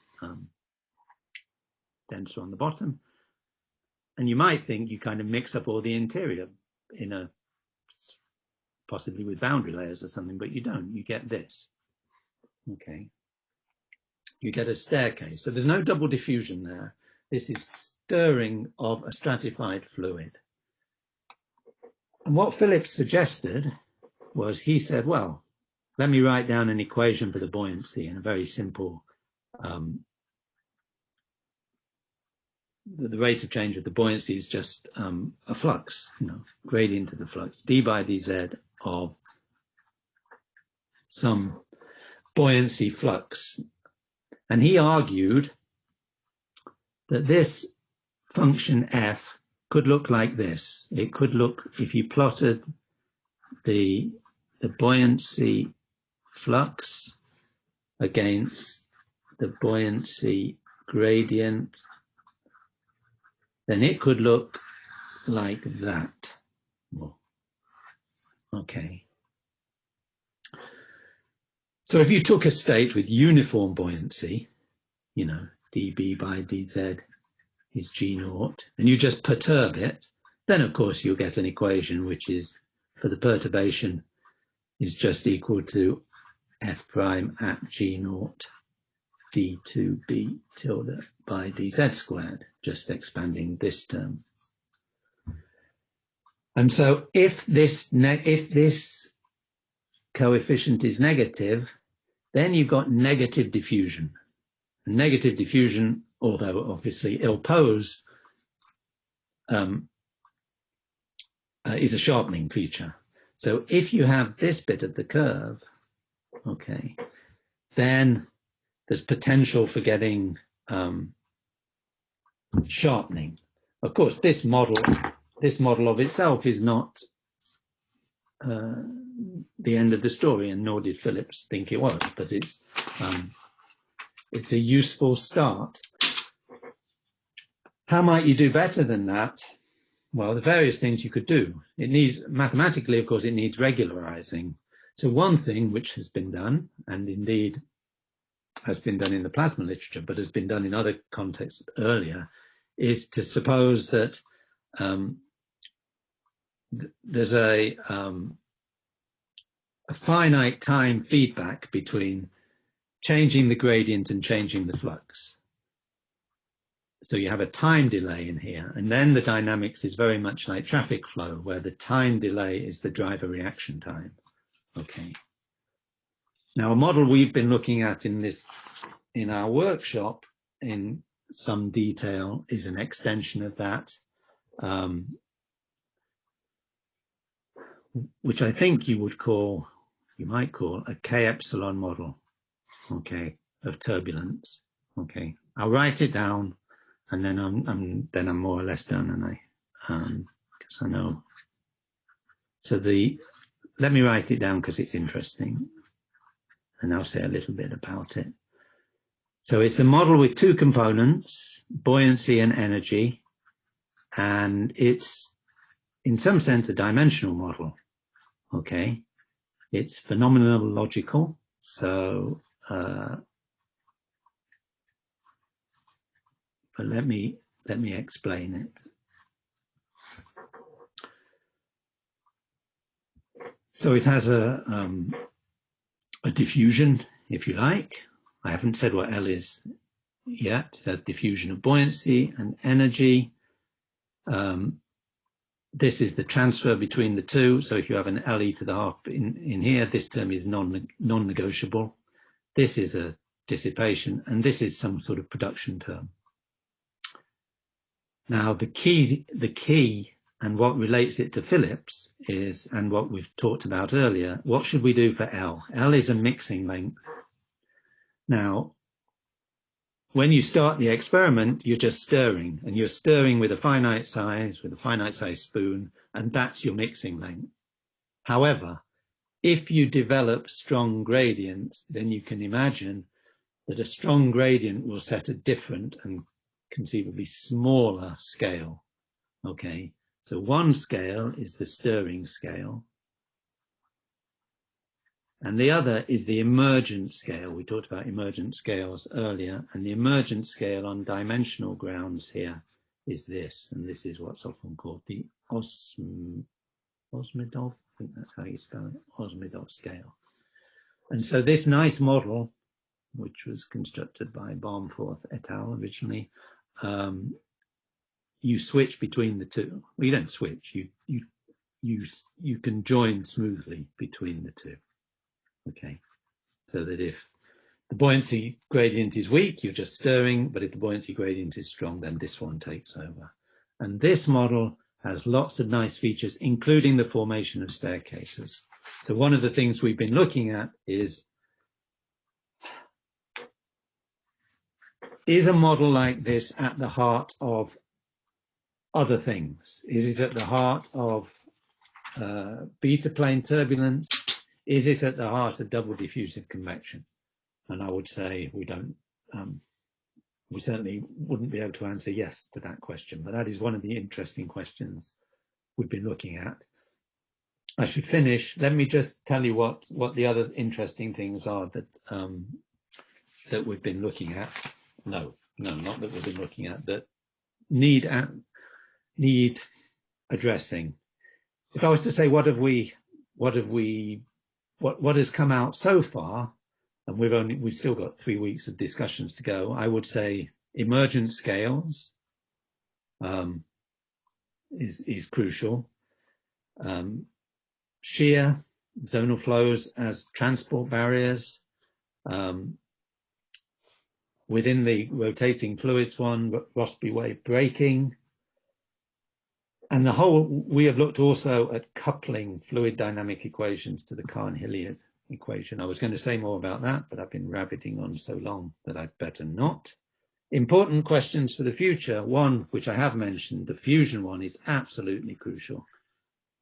denser on the bottom. And you might think you kind of mix up all the interior in a, possibly with boundary layers or something, but you don't. You get this. Okay. You get a staircase. So there's no double diffusion there. This is stirring of a stratified fluid. And what Phillips suggested was, he said, well, let me write down an equation for the buoyancy in a very simple, the rate of change of the buoyancy is just a flux, gradient of the flux, d by dz of some buoyancy flux. And he argued that this function f could look like this. It could look, if you plotted the buoyancy flux against the buoyancy gradient, then it could look like that. Okay. So if you took a state with uniform buoyancy, dB by dz is g naught, and you just perturb it, then of course you'll get an equation which is, for the perturbation, is just equal to f prime at g naught d2b tilde by dz squared, just expanding this term. And so if this coefficient is negative, then you've got negative diffusion. And negative diffusion, although obviously ill-posed, is a sharpening feature. So if you have this bit of the curve, okay, then there's potential for getting sharpening. Of course, this model of itself is not the end of the story, and nor did Phillips think it was, but it's a useful start. How might you do better than that? Well, the various things you could do. It needs, mathematically, of course, it needs regularizing. So one thing which has been done, and indeed has been done in the plasma literature, but has been done in other contexts earlier, is to suppose that there's a finite time feedback between changing the gradient and changing the flux. So you have a time delay in here, and then the dynamics is very much like traffic flow, where the time delay is the driver reaction time. Okay. Now, a model we've been looking at in our workshop in some detail is an extension of that, which I think you might call a K epsilon model, okay, of turbulence. Okay, I'll write it down, and then I'm more or less done, and because I know. So let me write it down because it's interesting, and I'll say a little bit about it. So it's a model with two components, buoyancy and energy, and it's in some sense a dimensional model. Okay, it's phenomenological. So, but let me explain it. So it has a diffusion, if you like. I haven't said what L is yet. It has diffusion of buoyancy and energy. This is the transfer between the two. So if you have an LE to the half in here, this term is non-negotiable. This is a dissipation, and this is some sort of production term. Now, the key and what relates it to Phillips is, and what we've talked about earlier, what should we do for L? L is a mixing length. Now, when you start the experiment, you're just stirring, and you're stirring with a finite size spoon, and that's your mixing length. However, if you develop strong gradients, then you can imagine that a strong gradient will set a different and conceivably smaller scale. Okay, so one scale is the stirring scale, and the other is the emergent scale. We talked about emergent scales earlier, and the emergent scale on dimensional grounds here is this, and this is what's often called the Osmidov, I think that's how you spell it, Osmidov scale. And so this nice model, which was constructed by Barmforth et al. Originally, you switch between the two. Well, you don't switch, you can join smoothly between the two. Okay, so that if the buoyancy gradient is weak, you're just stirring, but if the buoyancy gradient is strong, then this one takes over. And this model has lots of nice features, including the formation of staircases. So one of the things we've been looking at is a model like this at the heart of other things? Is it at the heart of beta plane turbulence? Is it at the heart of double diffusive convection? And I would say we don't, we certainly wouldn't be able to answer yes to that question, but that is one of the interesting questions we've been looking at. I should finish. Let me just tell you what the other interesting things are that that we've been looking at. No, not that we've been looking at, that need addressing. If I was to say what has come out so far, and we've still got 3 weeks of discussions to go, I would say emergent scales is crucial. Shear, zonal flows as transport barriers. Within the rotating fluids one, Rossby wave breaking. And the whole, we have looked also at coupling fluid dynamic equations to the Carn-Hilliard equation. I was going to say more about that, but I've been rabbiting on so long that I'd better not. Important questions for the future. One, which I have mentioned, the fusion one is absolutely crucial.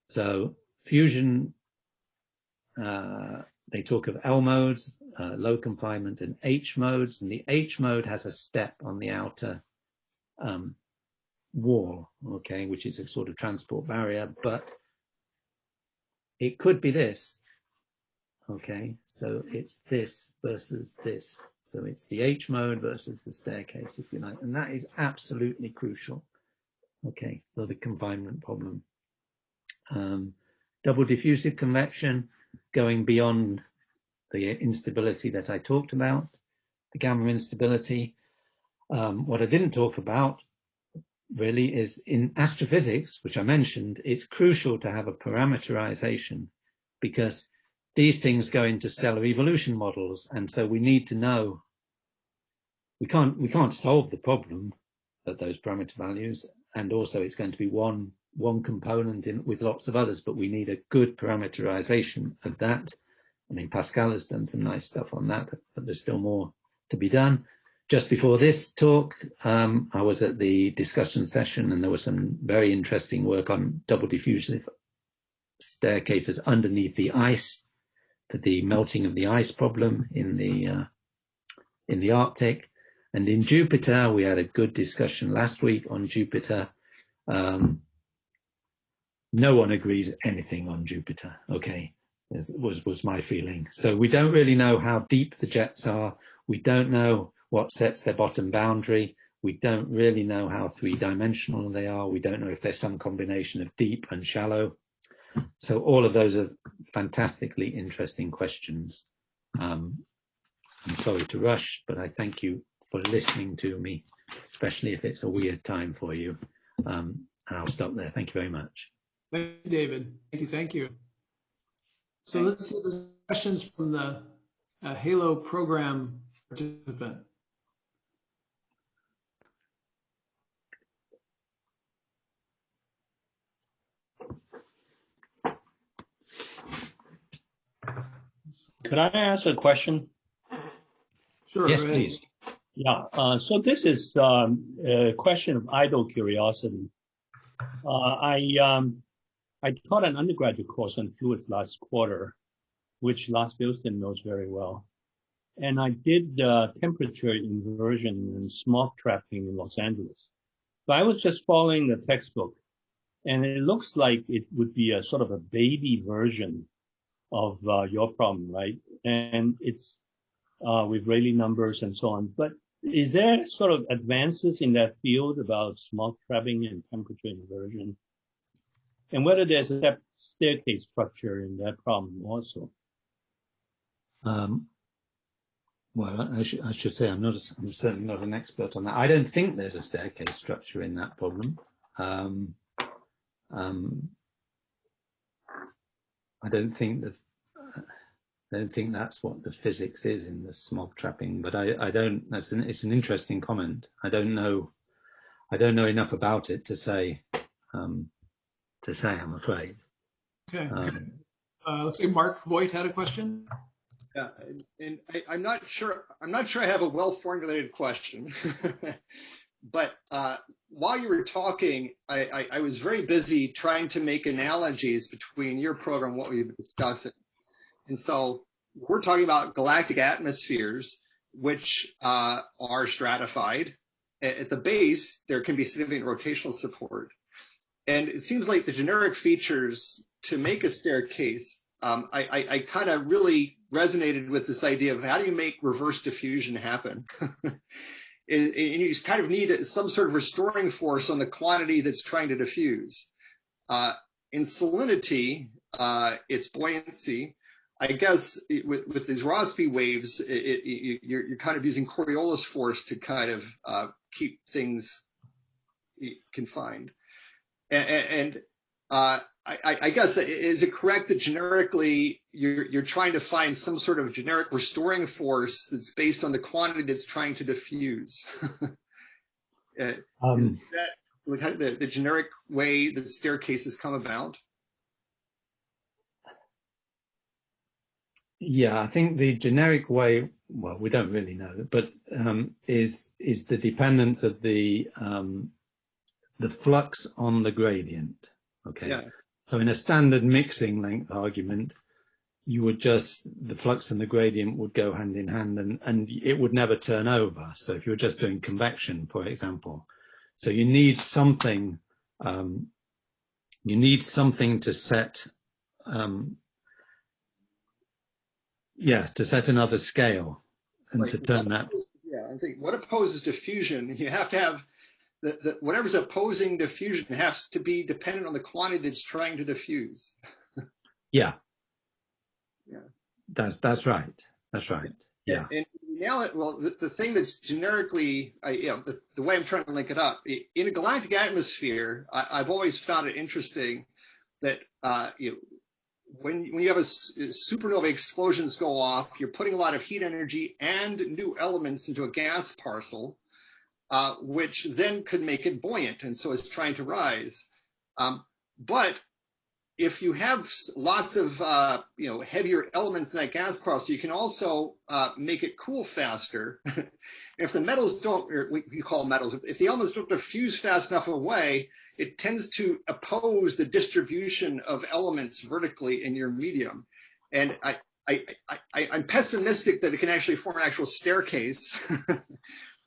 So fusion, they talk of L modes, low confinement, and H modes, and the H mode has a step on the outer wall, okay, which is a sort of transport barrier, but it could be this, okay, so it's this versus this, so it's the H mode versus the staircase, if you like, and that is absolutely crucial, okay, for the confinement problem. Double diffusive convection, going beyond the instability that I talked about, the gamma instability. What I didn't talk about really is in astrophysics, which I mentioned, it's crucial to have a parameterization because these things go into stellar evolution models, and so we need to know, we can't solve the problem at those parameter values, and also it's going to be one component with lots of others, but we need a good parameterization of that. I mean, Pascal has done some nice stuff on that, but there's still more to be done. Just before this talk, I was at the discussion session, and there was some very interesting work on double diffusive staircases underneath the ice for the melting of the ice problem in the Arctic. And in Jupiter, we had a good discussion last week on Jupiter. No one agrees anything on Jupiter, okay, was my feeling. So we don't really know how deep the jets are. We don't know what sets their bottom boundary. We don't really know how three-dimensional they are. We don't know if there's some combination of deep and shallow. So all of those are fantastically interesting questions. I'm sorry to rush, but I thank you for listening to me, especially if it's a weird time for you. And I'll stop there. Thank you very much. Thank you, David. Thank you. So let's see the questions from the HALO program participant. Could I ask a question? Sure. Yes, please. Yeah, so this is a question of idle curiosity. I taught an undergraduate course on fluids last quarter, which Lars Bilston knows very well. And I did temperature inversion and smog trapping in Los Angeles. So I was just following the textbook, and it looks like it would be a sort of a baby version of your problem, right? And it's with Rayleigh numbers and so on. But is there sort of advances in that field about smog trapping and temperature inversion? And whether there's a staircase structure in that problem also? Well, I should say I'm certainly not an expert on that. I don't think there's a staircase structure in that problem. I don't think that's what the physics is in the smog trapping. But I don't. It's an interesting comment. I don't know enough about it to say. I'm afraid. Okay. Looks like Mark Voigt had a question. Yeah, and I'm not sure I have a well-formulated question, but while you were talking, I was very busy trying to make analogies between your program and what we've been discussing. And so we're talking about galactic atmospheres, which are stratified. At the base, there can be significant rotational support. And it seems like the generic features to make a staircase, I kind of really resonated with this idea of how do you make reverse diffusion happen? And you kind of need some sort of restoring force on the quantity that's trying to diffuse. In salinity, it's buoyancy. I guess with these Rossby waves, you're kind of using Coriolis force to kind of keep things confined. And I guess, is it correct that generically you're trying to find some sort of generic restoring force that's based on the quantity that's trying to diffuse? Is that the generic way that staircases come about? Yeah, I think the generic way, well, we don't really know, but is the dependence of the flux on the gradient. Okay. Yeah. So in a standard mixing length argument, you would the flux and the gradient would go hand in hand, and it would never turn over. So if you were just doing convection, for example, so you need something to set, to set another scale and to turn that. Yeah, I think what opposes diffusion, you have to have whatever's opposing diffusion has to be dependent on the quantity that's trying to diffuse. Yeah. Yeah. That's right. That's right. Yeah. And now, well, the thing that's generically, the way I'm trying to link it up, in a galactic atmosphere, I've always found it interesting that when you have a supernova explosions go off, you're putting a lot of heat energy and new elements into a gas parcel. Which then could make it buoyant, and so it's trying to rise. But if you have lots of heavier elements in that gas parcel, you can also make it cool faster. If the metals don't, or we call metals, if the elements don't diffuse fast enough away, it tends to oppose the distribution of elements vertically in your medium. And I'm pessimistic that it can actually form an actual staircase.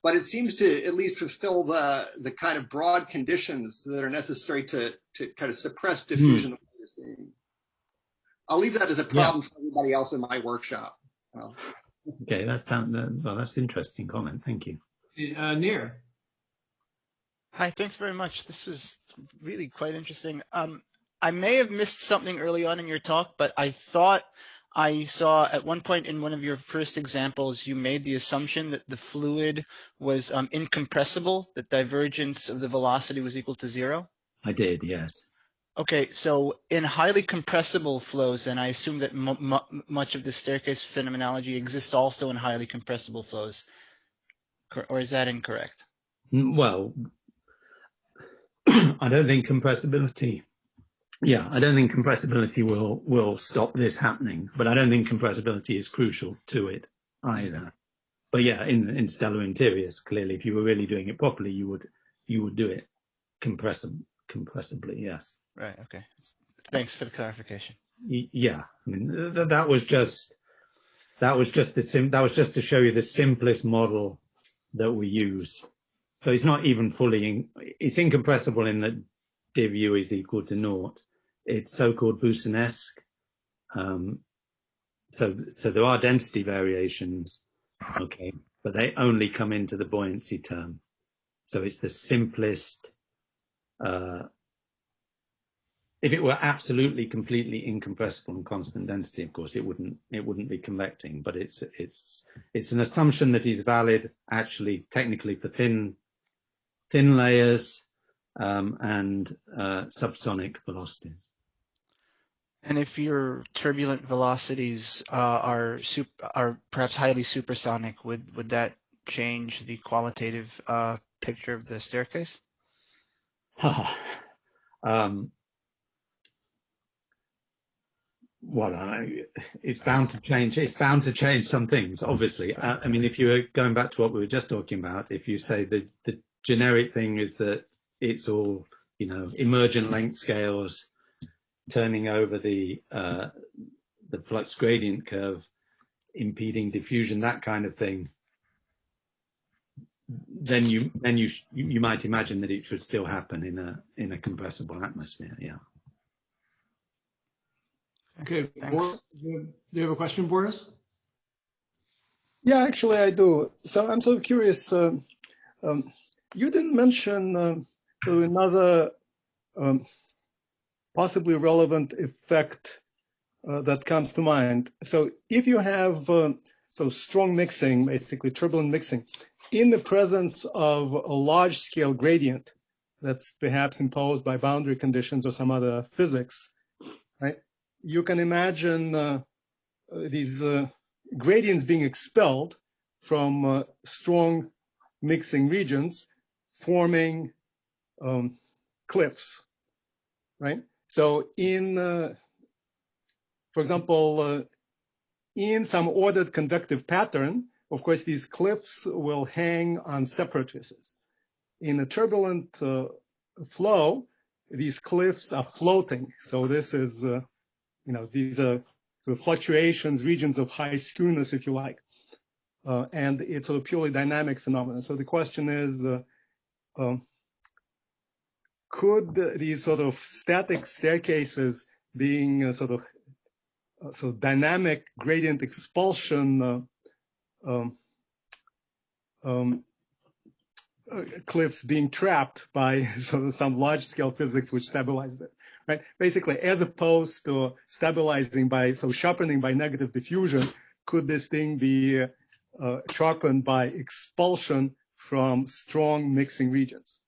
But it seems to at least fulfill the kind of broad conditions that are necessary to kind of suppress diffusion that you're seeing. I'll leave that as a problem for everybody else in my workshop. Well. Okay, that's an interesting comment. Thank you. Navier. Hi, thanks very much. This was really quite interesting. I may have missed something early on in your talk, but I thought I saw at one point in one of your first examples, you made the assumption that the fluid was incompressible, that divergence of the velocity was equal to 0? I did, yes. Okay, so in highly compressible flows, then I assume that much of the staircase phenomenology exists also in highly compressible flows, or is that incorrect? Well, I don't think compressibility. Yeah, I don't think compressibility will stop this happening, but I don't think compressibility is crucial to it either. But yeah, in stellar interiors, clearly, if you were really doing it properly, you would do it compressibly. Yes. Right. Okay. Thanks for the clarification. Yeah. I mean, that was just to show you the simplest model that we use. So it's not even fully it's incompressible in that div u is equal to naught. It's so-called Boussinesque. So there are density variations, okay, but they only come into the buoyancy term. So it's the simplest. If it were absolutely, completely incompressible and constant density, of course, it wouldn't be convecting. But it's an assumption that is valid actually technically for thin layers and subsonic velocities. And if your turbulent velocities are perhaps highly supersonic, would that change the qualitative picture of the staircase? Well, it's bound to change. It's bound to change some things, obviously. I mean, if you were going back to what we were just talking about, if you say the generic thing is that it's all, you know, emergent length scales turning over the flux gradient curve, impeding diffusion, that kind of thing, then you might imagine that it should still happen in a compressible atmosphere. Yeah. Okay, Thanks. Boris, do you have a question, Boris? Yeah, actually I do. So I'm sort of curious. You didn't mention so another possibly relevant effect that comes to mind. So if you have so strong mixing, basically turbulent mixing, in the presence of a large scale gradient that's perhaps imposed by boundary conditions or some other physics, right? You can imagine these gradients being expelled from strong mixing regions, forming cliffs, right? So for example, in some ordered convective pattern, of course, these cliffs will hang on separatrices. In a turbulent flow, these cliffs are floating. So this is, you know, these are sort of fluctuations, regions of high skewness, if you like. And it's a purely dynamic phenomenon. So the question is, could these sort of static staircases being sort of so dynamic gradient expulsion cliffs being trapped by sort of some large scale physics which stabilizes it, right? Basically, as opposed to stabilizing by, so sharpening by negative diffusion, could this thing be sharpened by expulsion from strong mixing regions?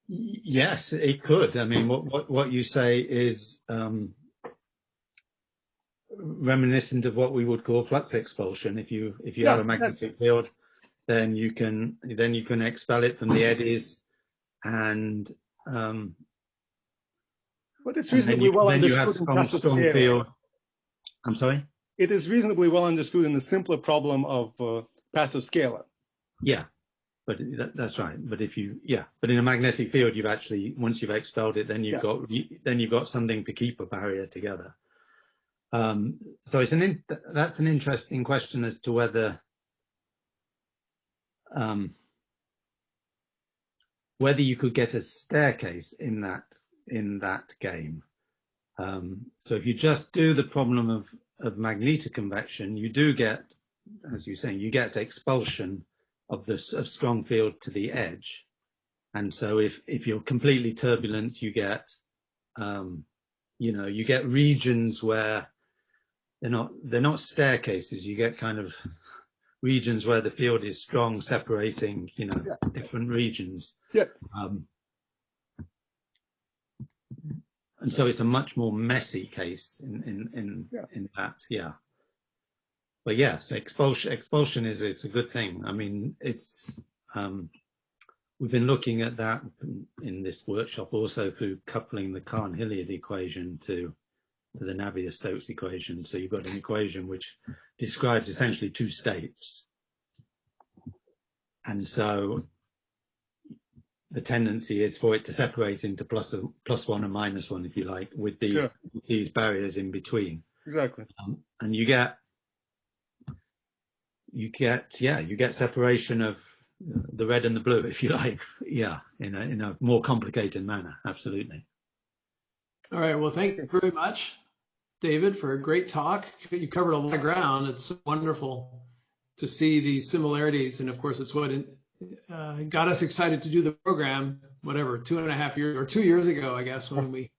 Yes, it could. I mean, what you say is reminiscent of what we would call flux expulsion. If you have a magnetic field, then you can expel it from the eddies, and but it's reasonably well understood in passive strong scale. field. I'm sorry? It is reasonably well understood in the simpler problem of passive scalar. Yeah, but that's right. But but in a magnetic field, you've actually, once you've expelled it, then you've got something to keep a barrier together. So that's an interesting question as to whether you could get a staircase in that game. So if you just do the problem of magnetoconvection, you do get, as you're saying, you get expulsion of strong field to the edge. And so if you're completely turbulent, you get you get regions where they're not staircases. You get kind of regions where the field is strong, separating different regions. Yeah. And so it's a much more messy case in that. Yeah. But yeah, so expulsion it's a good thing. I mean, it's we've been looking at that in this workshop also through coupling the Carn-Hilliard equation to the Navier-Stokes equation. So you've got an equation which describes essentially two states. And so the tendency is for it to separate into plus one and minus one, if you like, with these barriers in between. Exactly. And you get separation of the red and the blue, if you like, in a more complicated manner. Absolutely. All right. Well, thank you very much, David, for a great talk. You covered a lot of ground. It's so wonderful to see these similarities, and of course, it's what got us excited to do the program. Whatever, 2.5 years or 2 years ago, I guess, when we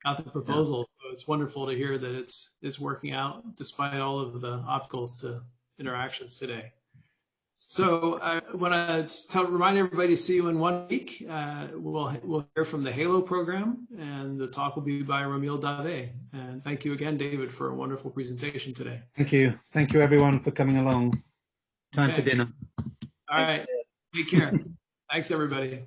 got the proposal. So it's wonderful to hear that it's working out despite all of the obstacles to interactions today. So I want to remind everybody to see you in 1 week. We'll hear from the HALO program, and the talk will be by Ramil Dave. And thank you again, David, for a wonderful presentation today. Thank you. Thank you, everyone, for coming along. Time for dinner. All right. Take care. Thanks, everybody.